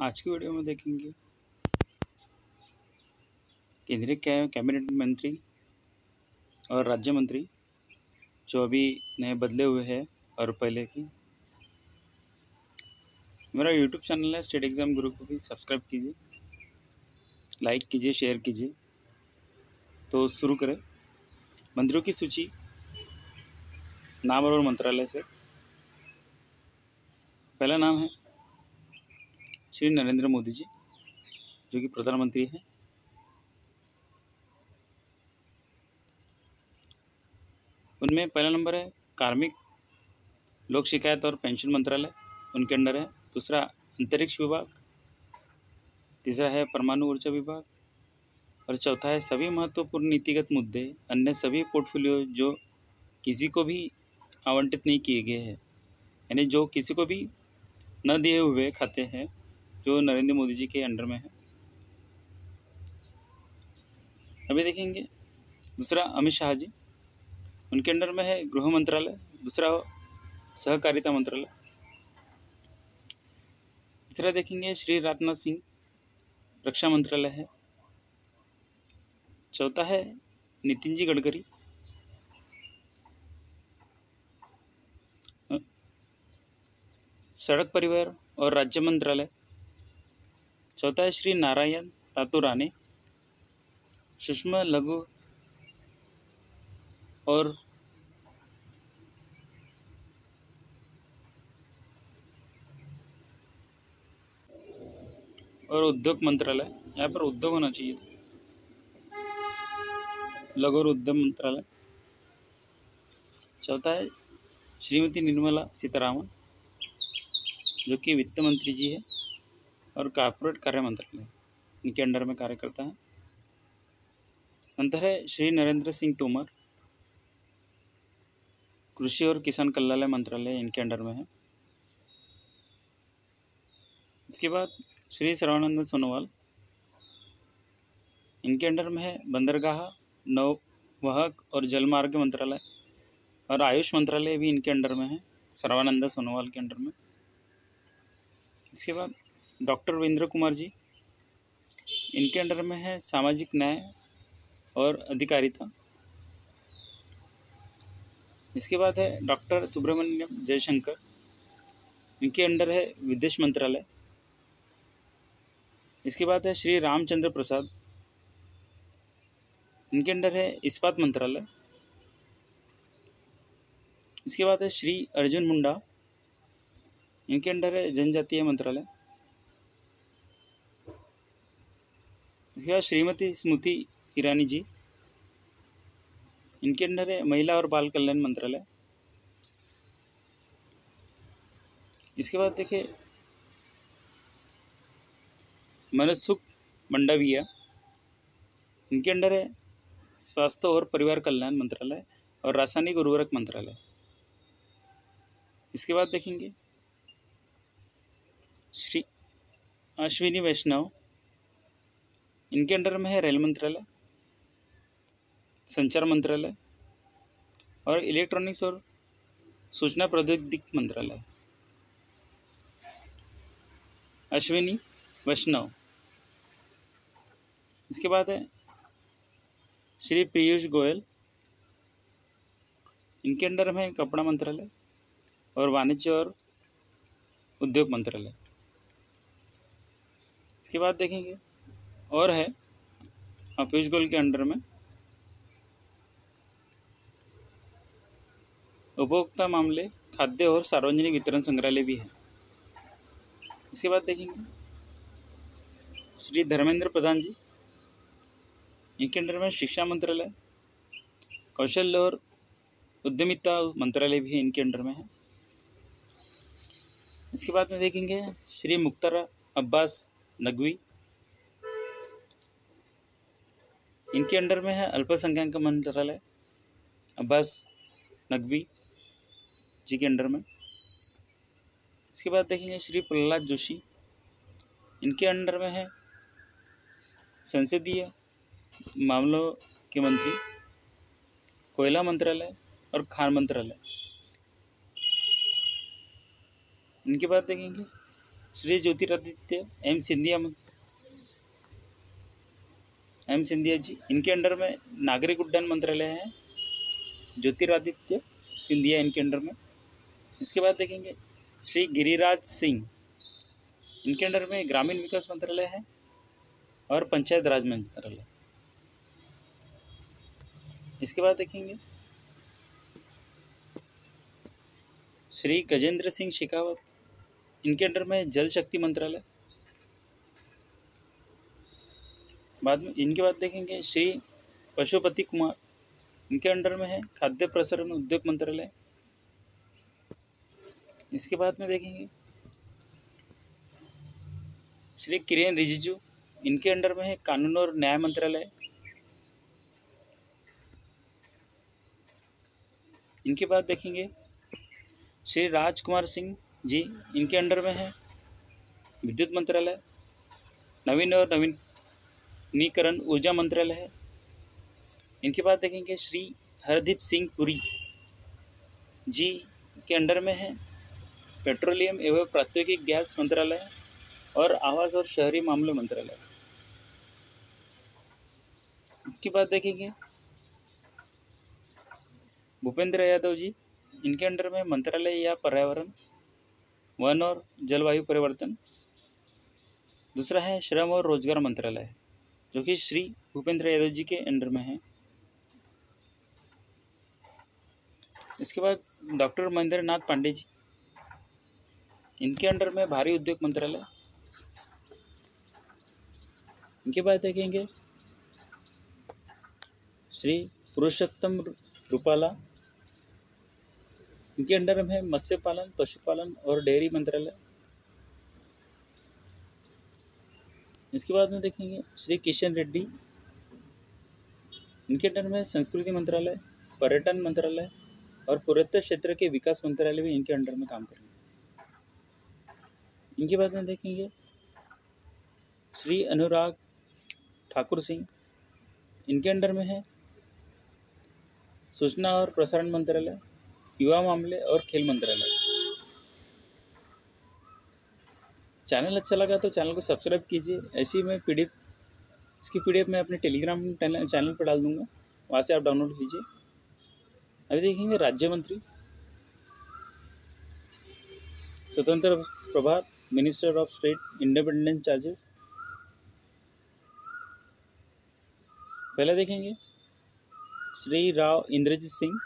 आज की वीडियो में देखेंगे केंद्रीय कैबिनेट मंत्री और राज्य मंत्री जो अभी नए बदले हुए हैं और पहले की। मेरा यूट्यूब चैनल है स्टेट एग्ज़ाम गुरु को भी सब्सक्राइब कीजिए, लाइक कीजिए, शेयर कीजिए। तो शुरू करें। मंत्रियों की सूची नाम और मंत्रालय से। पहला नाम है श्री नरेंद्र मोदी जी, जो कि प्रधानमंत्री हैं। उनमें पहला नंबर है कार्मिक लोक शिकायत और पेंशन मंत्रालय, उनके अंडर है। दूसरा अंतरिक्ष विभाग, तीसरा है परमाणु ऊर्जा विभाग और चौथा है सभी महत्वपूर्ण नीतिगत मुद्दे अन्य सभी पोर्टफोलियो जो किसी को भी आवंटित नहीं किए गए हैं, यानी जो किसी को भी न दिए हुए खाते हैं, जो नरेंद्र मोदी जी के अंडर में है। अभी देखेंगे दूसरा अमित शाह जी, उनके अंडर में है गृह मंत्रालय। दूसरा सहकारिता मंत्रालय। तीसरा देखेंगे श्री राजनाथ सिंह, रक्षा मंत्रालय है। चौथा है नितिन जी गडकरी। सड़क परिवहन और राज्य मंत्रालय। चौथा है श्री नारायण तातू राणे, सूक्ष्म लघु और उद्योग मंत्रालय। यहाँ पर उद्योग होना चाहिए था, लघु और उद्यम मंत्रालय। चौथा है श्रीमती निर्मला सीतारामन, जो कि वित्त मंत्री जी है और कॉर्पोरेट कार्य मंत्रालय इनके अंडर में कार्य करता है। अंतर है श्री नरेंद्र सिंह तोमर, कृषि और किसान कल्याण मंत्रालय इनके अंडर में है। इसके बाद श्री सर्बानंद सोनोवाल, इनके अंडर में है बंदरगाह, नौवहक और जलमार्ग मंत्रालय और आयुष मंत्रालय भी इनके अंडर में है, सर्बानंद सोनोवाल के अंडर में। इसके बाद डॉक्टर वीरेंद्र कुमार जी, इनके अंडर में है सामाजिक न्याय और अधिकारिता। इसके बाद है डॉक्टर सुब्रमण्यम जयशंकर, इनके अंडर है विदेश मंत्रालय। इसके बाद है श्री रामचंद्र प्रसाद, इनके अंडर है इस्पात मंत्रालय। इसके बाद है श्री अर्जुन मुंडा, इनके अंडर है जनजातीय मंत्रालय। इसके बाद श्रीमती स्मृति ईरानी जी, इनके अंडर है महिला और बाल कल्याण मंत्रालय। इसके बाद देखिए मनसुख मंडाविया, इनके अंडर है स्वास्थ्य और परिवार कल्याण मंत्रालय और रासायनिक उर्वरक मंत्रालय। इसके बाद देखेंगे श्री अश्विनी वैष्णव, इनके अंडर में है रेल मंत्रालय, संचार मंत्रालय और इलेक्ट्रॉनिक्स और सूचना प्रौद्योगिकी मंत्रालय। अश्विनी वैष्णव। इसके बाद है श्री पीयूष गोयल, इनके अंडर में कपड़ा मंत्रालय और वाणिज्य और उद्योग मंत्रालय। इसके बाद देखेंगे और है पीयूष गोयल के अंडर में उपभोक्ता मामले, खाद्य और सार्वजनिक वितरण संग्रहालय भी है। इसके बाद देखेंगे श्री धर्मेंद्र प्रधान जी, इनके अंडर में शिक्षा मंत्रालय, कौशल्य और उद्यमिता मंत्रालय भी इनके अंडर में है। इसके बाद में देखेंगे श्री मुख्तार अब्बास नकवी, इनके अंडर में है अल्पसंख्यक मंत्रालय, अब्बास नकवी जी के अंडर में। इसके बाद देखेंगे श्री प्रहलाद जोशी, इनके अंडर में है संसदीय मामलों के मंत्री, कोयला मंत्रालय और खान मंत्रालय। इनके बाद देखेंगे श्री ज्योतिरादित्य एम सिंधिया जी, इनके अंडर में नागरिक उड्डयन मंत्रालय है, ज्योतिरादित्य सिंधिया इनके अंडर में। इसके बाद देखेंगे श्री गिरिराज सिंह, इनके अंडर में ग्रामीण विकास मंत्रालय है और पंचायत राज मंत्रालय। इसके बाद देखेंगे श्री गजेंद्र सिंह शेखावत, इनके अंडर में जल शक्ति मंत्रालय। इनके बाद देखेंगे श्री पशुपति कुमार, इनके अंडर में है खाद्य प्रसरण उद्योग मंत्रालय। इसके बाद में देखेंगे श्री किरेन रिजिजू, इनके अंडर में है कानून और न्याय मंत्रालय। इनके बाद देखेंगे श्री राजकुमार सिंह जी, इनके अंडर में है विद्युत मंत्रालय, नवीन और नवीनीकरण ऊर्जा मंत्रालय है। इनके बाद देखेंगे श्री हरदीप सिंह पुरी जी के अंडर में है पेट्रोलियम एवं प्राकृतिक गैस मंत्रालय और आवास और शहरी मामले मंत्रालय। इसके बाद देखेंगे भूपेंद्र यादव जी, इनके अंडर में मंत्रालय या पर्यावरण, वन और जलवायु परिवर्तन। दूसरा है श्रम और रोजगार मंत्रालय, जो कि श्री भूपेंद्र यादव जी के अंडर में है। इसके बाद डॉक्टर महेंद्र नाथ पांडे जी, इनके अंडर में भारी उद्योग मंत्रालय। इनके बाद देखेंगे श्री पुरुषोत्तम रूपाला, इनके अंडर में मत्स्य पालन, पशुपालन और डेयरी मंत्रालय। इसके बाद में देखेंगे श्री किशन रेड्डी, इनके अंडर में संस्कृति मंत्रालय, पर्यटन मंत्रालय और पूर्वोत्तर क्षेत्र के विकास मंत्रालय भी इनके अंडर में काम करेंगे। इनके बाद में देखेंगे श्री अनुराग ठाकुर सिंह, इनके अंडर में है सूचना और प्रसारण मंत्रालय, युवा मामले और खेल मंत्रालय। चैनल अच्छा लगा तो चैनल को सब्सक्राइब कीजिए। ऐसी मैं इसकी पीडीएफ मैं अपने टेलीग्राम चैनल पर डाल दूंगा, वहाँ से आप डाउनलोड कीजिए। अभी देखेंगे राज्य मंत्री, स्वतंत्र प्रभार, minister of state, independent charges. पहले देखेंगे श्री राव इंद्रजीत सिंह,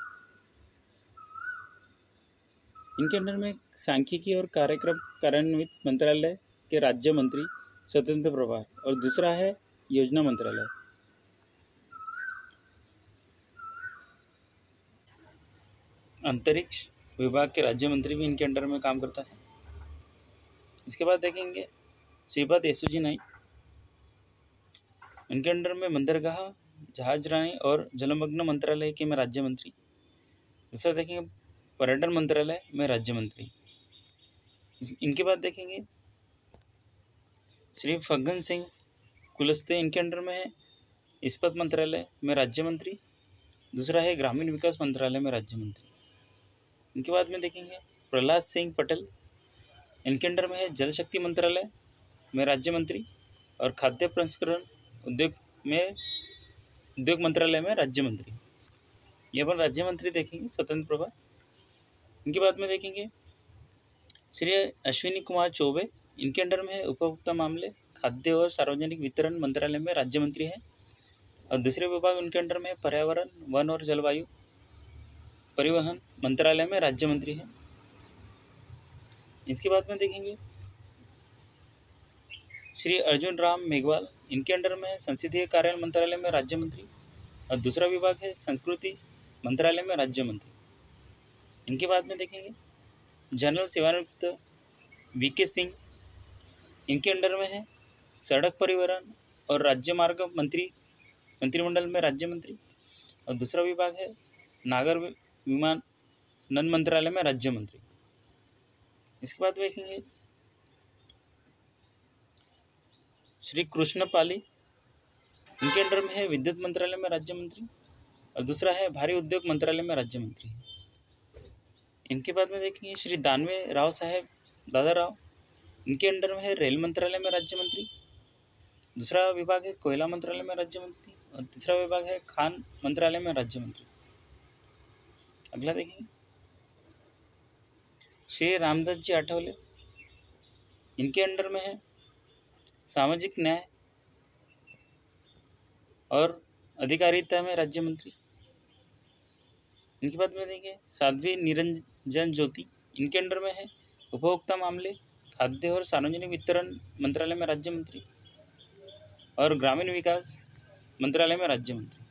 इनके अंडर में सांख्यिकी और कार्यक्रम कार्यान्वित मंत्रालय के राज्य मंत्री, स्वतंत्र प्रभार। और दूसरा है योजना मंत्रालय। अंतरिक्ष विभाग के राज्य मंत्री भी इनके अंडर में काम करता है। इसके बाद देखेंगे श्रीपद येसुजी नाइक, इनके अंडर में बंदरगाह, जहाजरानी और जलमग्न मंत्रालय के में राज्य मंत्री। दूसरा देखेंगे पर्यटन मंत्रालय में राज्य मंत्री। इनके बाद देखेंगे श्री फग्गन सिंह कुलस्ते, इनके अंडर में है इस्पात मंत्रालय में राज्य मंत्री। दूसरा है ग्रामीण विकास मंत्रालय में राज्य मंत्री। इनके बाद में देखेंगे प्रहलाद सिंह पटेल, इनके अंडर में है जल शक्ति मंत्रालय में राज्य मंत्री और खाद्य प्रसंस्करण उद्योग मंत्रालय में राज्य मंत्री। ये अपन राज्य मंत्री देखेंगे स्वतंत्र प्रभार। इनके बाद में देखेंगे श्री अश्विनी कुमार चौबे, इनके अंडर में है उपभोक्ता मामले, खाद्य और सार्वजनिक वितरण मंत्रालय में राज्य मंत्री है। और दूसरे विभाग उनके अंडर में पर्यावरण, वन और जलवायु परिवहन मंत्रालय में राज्य मंत्री है। इसके बाद में देखेंगे श्री अर्जुन राम मेघवाल, इनके अंडर में है संसदीय कार्यालय मंत्रालय में राज्य मंत्री। और दूसरा विभाग है संस्कृति मंत्रालय में राज्य मंत्री। इनके बाद में देखेंगे जनरल सेवानिवृत्त वीके सिंह, इनके अंडर में है सड़क परिवहन और राज्य मार्ग मंत्रिमंडल में राज्य मंत्री। और दूसरा विभाग है नागर विमानन मंत्रालय में राज्य मंत्री। इसके बाद देखेंगे श्री कृष्ण पाली, इनके अंडर में है विद्युत मंत्रालय में राज्य मंत्री। और दूसरा है भारी उद्योग मंत्रालय में राज्य मंत्री। इनके बाद में देखेंगे श्री दानवे राव साहेब दादा राव, इनके अंडर में है रेल मंत्रालय में राज्य मंत्री। दूसरा विभाग है कोयला मंत्रालय में राज्य मंत्री और तीसरा विभाग है खान मंत्रालय में राज्य मंत्री। अगला देखेंगे श्री रामदास जी आठवले, इनके अंडर में है सामाजिक न्याय और अधिकारिता में राज्य मंत्री। इनके बाद में देखेंगे साध्वी निरंजन ज्योति, इनके अंडर में है उपभोक्ता मामले, खाद्य और सार्वजनिक वितरण मंत्रालय में राज्य मंत्री और ग्रामीण विकास मंत्रालय में राज्य मंत्री।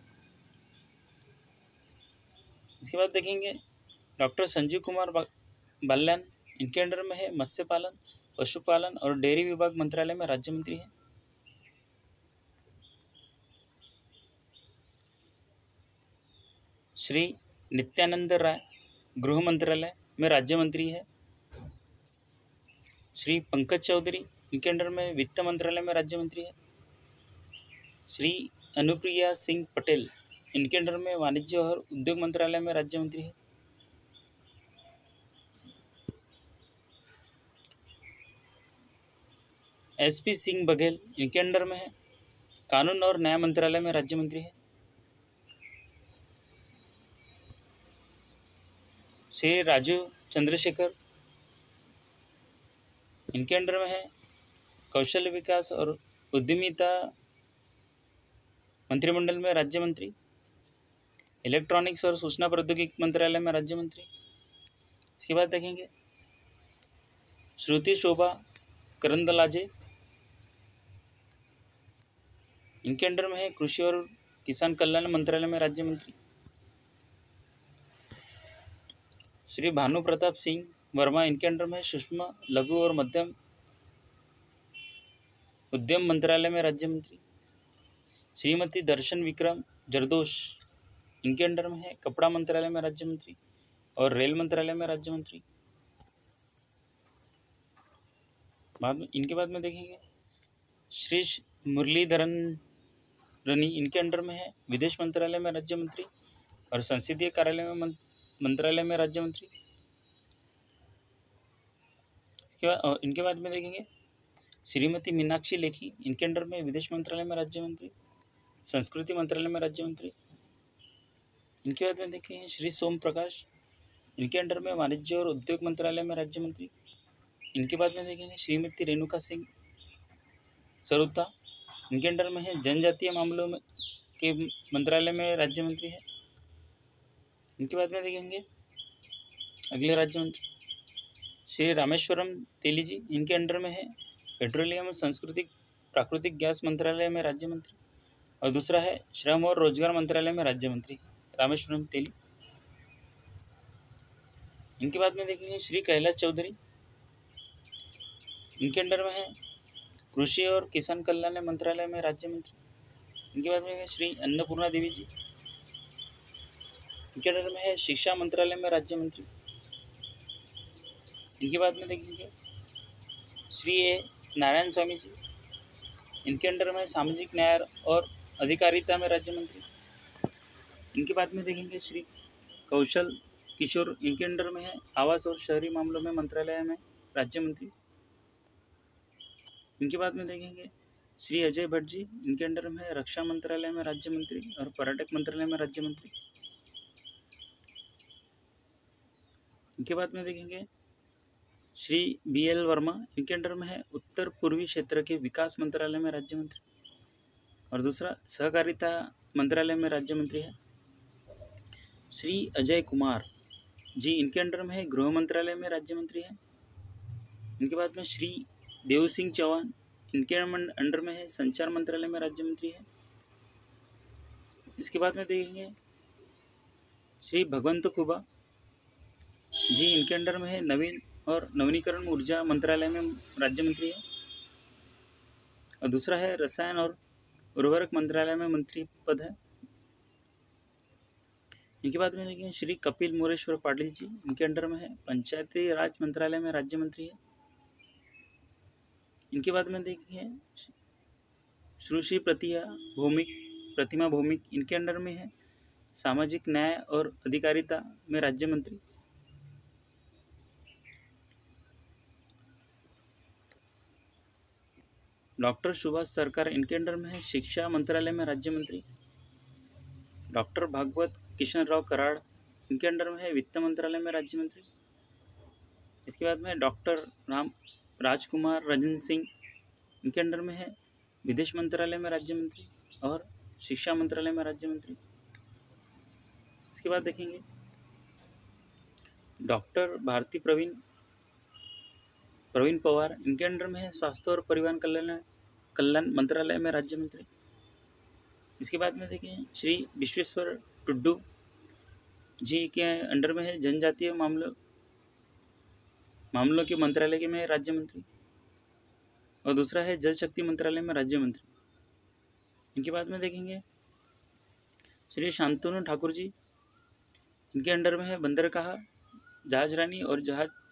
इसके बाद देखेंगे डॉक्टर संजीव कुमार बाल्यान, इनके अंडर में है मत्स्य पालन, पशुपालन और डेयरी विभाग मंत्रालय में राज्य मंत्री है। श्री नित्यानंद राय गृह मंत्रालय में राज्य मंत्री है। श्री पंकज चौधरी, इनके अंडर में वित्त मंत्रालय में राज्य मंत्री है। श्री अनुप्रिया सिंह पटेल, इनके अंडर में वाणिज्य और उद्योग मंत्रालय में राज्य मंत्री है। SP सिंह बघेल, इनके अंडर में है कानून और न्याय मंत्रालय में राज्य मंत्री है। श्री राजू चंद्रशेखर, इनके अंडर में है कौशल विकास और उद्यमिता मंत्रिमंडल में राज्य मंत्री। इलेक्ट्रॉनिक्स और सूचना प्रौद्योगिकी मंत्रालय में राज्य मंत्री। इसके बाद देखेंगे श्रुति शोभा करंदलाजे, इनके अंडर में है कृषि और किसान कल्याण मंत्रालय में राज्य मंत्री। श्री भानु प्रताप सिंह वर्मा, इनके अंडर में है सूक्ष्म लघु और मध्यम उद्यम मंत्रालय में राज्य मंत्री। श्रीमती दर्शन विक्रम जरदोश, इनके अंडर में है कपड़ा मंत्रालय में राज्य मंत्री और रेल मंत्रालय में राज्य मंत्री। इनके बाद में देखेंगे श्री मुरलीधरन रनी, इनके अंडर में है विदेश मंत्रालय में राज्य मंत्री और संसदीय कार्यालय में मंत्रालय में राज्य मंत्री। इसके बाद इनके बाद में देखेंगे श्रीमती मीनाक्षी लेखी, इनके अंडर में विदेश मंत्रालय में राज्य मंत्री, संस्कृति मंत्रालय में राज्य मंत्री। इनके बाद में देखेंगे श्री सोम प्रकाश, इनके अंडर में वाणिज्य और उद्योग मंत्रालय में राज्य मंत्री। इनके बाद में देखेंगे श्रीमती रेणुका सिंह सरुता, इनके अंडर में है जनजातीय मामलों में के मंत्रालय में राज्य मंत्री है। इनके बाद में देखेंगे अगले राज्य मंत्री श्री रामेश्वरम तेलीजी, इनके अंडर में है पेट्रोलियम और सांस्कृतिक प्राकृतिक गैस मंत्रालय में राज्य मंत्री और दूसरा है श्रम और रोजगार मंत्रालय में राज्य मंत्री रामेश्वरम तेली। इनके बाद में देखेंगे श्री कैलाश चौधरी, इनके अंडर में है कृषि और किसान कल्याण मंत्रालय में राज्य मंत्री। इनके बाद में श्री अन्नपूर्णा देवी जी, इनके अंडर में है शिक्षा मंत्रालय में राज्य मंत्री। इनके बाद में देखेंगे श्री ए नारायण स्वामी जी, इनके अंडर में सामाजिक न्याय और अधिकारिता में राज्य मंत्री। इनके बाद में देखेंगे श्री कौशल किशोर, इनके अंडर में है आवास और शहरी मामलों में मंत्रालय में राज्य मंत्री। इनके बाद में देखेंगे श्री अजय भट्ट जी, इनके अंडर में है रक्षा मंत्रालय में राज्य मंत्री और पर्यटक मंत्रालय में राज्य मंत्री। इनके बाद में देखेंगे श्री BL वर्मा, इनके अंडर में है उत्तर पूर्वी क्षेत्र के विकास मंत्रालय में राज्य मंत्री और दूसरा सहकारिता मंत्रालय में राज्य मंत्री है। श्री अजय कुमार जी, इनके अंडर में है गृह मंत्रालय में राज्य मंत्री है। इनके बाद में श्री देव सिंह चौहान, इनके अंडर में है संचार मंत्रालय में राज्य मंत्री है। इसके बाद में देखेंगे श्री भगवंत खुबा जी, इनके अंडर में है नवीन और नवीनीकरण ऊर्जा मंत्रालय में राज्य मंत्री है और दूसरा है रसायन और उर्वरक मंत्रालय में मंत्री पद है। इनके बाद में देखेंगे श्री कपिल मोरेश्वर पाटिल जी, इनके अंडर में है पंचायती राज मंत्रालय में राज्य मंत्री है। इनके बाद में देखेंगे श्री प्रतिमा भौमिक, इनके अंडर में है सामाजिक न्याय और अधिकारिता में राज्य मंत्री। डॉक्टर सुभाष सरकार इनके अंडर में है शिक्षा मंत्रालय में राज्य मंत्री। डॉक्टर भागवत किशन राव कराड़ इनके अंडर में है वित्त मंत्रालय में राज्य मंत्री। इसके बाद में डॉक्टर राजकुमार रंजन सिंह इनके अंडर में है विदेश मंत्रालय में राज्य मंत्री और शिक्षा मंत्रालय में राज्य मंत्री। इसके बाद देखेंगे डॉक्टर भारती प्रवीण पवार इनके अंडर में है स्वास्थ्य और परिवहन कल्याण मंत्रालय में राज्य मंत्री। इसके बाद में देखें श्री विश्वेश्वर टुड्डू जी के अंडर में है जनजातीय मामलों के मंत्रालय के में राज्य मंत्री और दूसरा है जल शक्ति मंत्रालय में राज्य मंत्री। इनके बाद में देखेंगे श्री शांतनु ठाकुर जी इनके अंडर में है बंदरगाह जहाजरानी और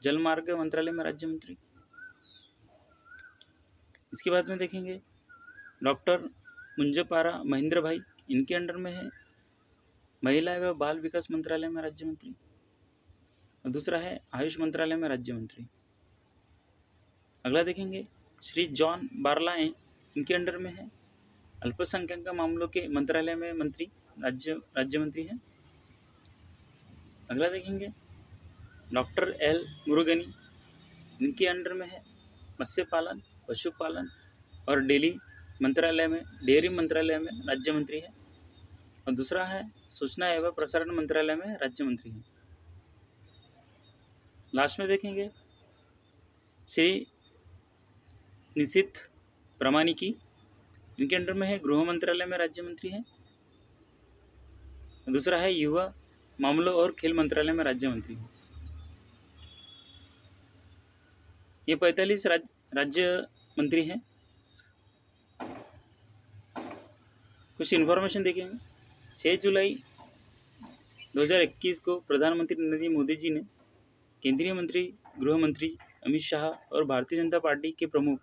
जल मार्ग मंत्रालय में राज्य मंत्री। इसके बाद में देखेंगे डॉक्टर मुंजपारा महेंद्र भाई इनके अंडर में है महिला एवं बाल विकास मंत्रालय में राज्य मंत्री और दूसरा है आयुष मंत्रालय में राज्य मंत्री। अगला देखेंगे श्री जॉन बारलाए इनके अंडर में है अल्पसंख्यक मामलों के मंत्रालय में मंत्री राज्य मंत्री है। अगला देखेंगे डॉक्टर एल मुरुगनी इनके अंडर में है मत्स्य पालन पशुपालन और डेयरी मंत्रालय में राज्य मंत्री है और दूसरा है सूचना एवं प्रसारण मंत्रालय में राज्य मंत्री है। लास्ट में देखेंगे श्री निशित प्रमाणिकी इनके अंडर में है गृह मंत्रालय में राज्य मंत्री है। दूसरा है युवा मामलों और खेल मंत्रालय में राज्य मंत्री है। ये 45 राज्य मंत्री हैं। कुछ इन्फॉर्मेशन देखेंगे। 6 जुलाई 2021 को प्रधानमंत्री नरेंद्र मोदी जी ने केंद्रीय मंत्री गृह मंत्री अमित शाह और भारतीय जनता पार्टी के प्रमुख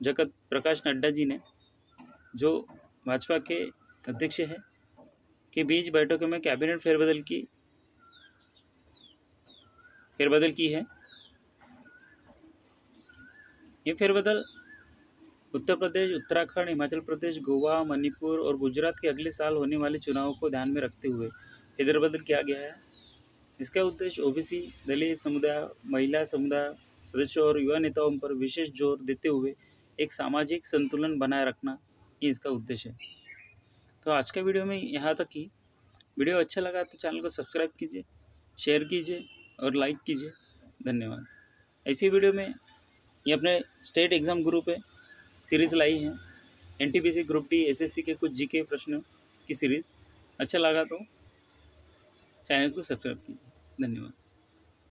जगत प्रकाश नड्डा जी ने जो भाजपा के अध्यक्ष है के बीच बैठकों में कैबिनेट फेरबदल की है। ये फेरबदल उत्तर प्रदेश, उत्तराखंड, हिमाचल प्रदेश, गोवा, मणिपुर और गुजरात के अगले साल होने वाले चुनावों को ध्यान में रखते हुए फेरबदल किया गया है। इसका उद्देश्य ओबीसी, दलित समुदाय, महिला समुदाय सदस्यों और युवा नेताओं पर विशेष जोर देते हुए एक सामाजिक संतुलन बनाए रखना ये इसका उद्देश्य है। तो आज का वीडियो में यहाँ तक ही। वीडियो अच्छा लगा तो चैनल को सब्सक्राइब कीजिए, शेयर कीजिए और लाइक कीजिए। धन्यवाद। ऐसी वीडियो में ये अपने स्टेट एग्ज़ाम ग्रुप पे सीरीज़ लाई है, एनटीपीसी ग्रुप डी एसएससी के कुछ जीके प्रश्नों की सीरीज़। अच्छा लगा तो चैनल को सब्सक्राइब कीजिए। धन्यवाद।